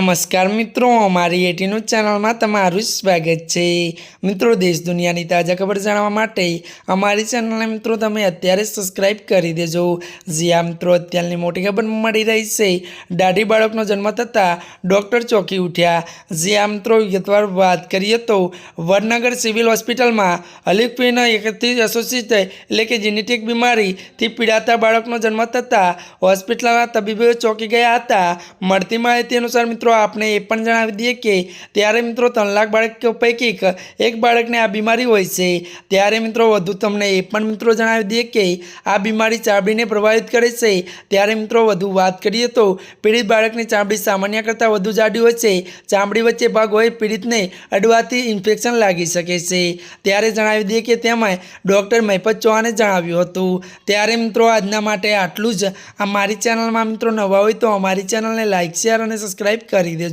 नमस्कार मित्रों, अमारी एटीन्यू चैनल में तमारुं स्वागत है। मित्रों, देश दुनिया की ताजा खबर जाणवा माटे अमारी चैनल ने मित्रों तमे अत्यारे सब्सक्राइब करी देजो। ज्यां मित्रों अत्याરની मोटी खबर मળી રહી છે। દાઢી બાળકનો જન્મ થતાં ડૉક્ટર ચોંકી ઉઠ્યા। જ્યાં મિત્રો વિગતવાર વાત કરીએ તો વડનગર સિવિલ હોસ્પિટલમાં અલીફીન એકથી એસોસિએટ એટલે કે જેનેટિક બીમારીથી પીડાતા બાળકનો જન્મ થતાં હોસ્પિટલના તબીબો ચોંકી ગયા હતા। મળતી માહિતી અનુસાર मित्रों आपने ये पण जणावी दीए कि त्यारे मित्रों 3 लाख बाळको पैकी एक बाळकने आ बीमारी होय छे। त्यारे मित्रों वधु तमने ये पण मित्रों जणावी दीए कि आ बीमारी चामड़ीने प्रभावित करे छे। त्यारे मित्रों वधु वात करीए तो पीड़ित बाळकनी चामड़ी सामान्य करता वधु जाडी होय छे। चामड़ी वच्चे भाग होय पीड़ितने अडवाथी इन्फेक्शन लागी शके छे। त्यारे जणावी दीए कि तेमां डॉक्टर महिपत चौहाने जणाव्युं हतुं। त्यारे मित्रों आजना माटे आटલું જ। અમારી ચેનલમાં मित्रों नवा होय तो अमारी चेनल ने लाइक शेर और सब्सक्राइब करी देजो।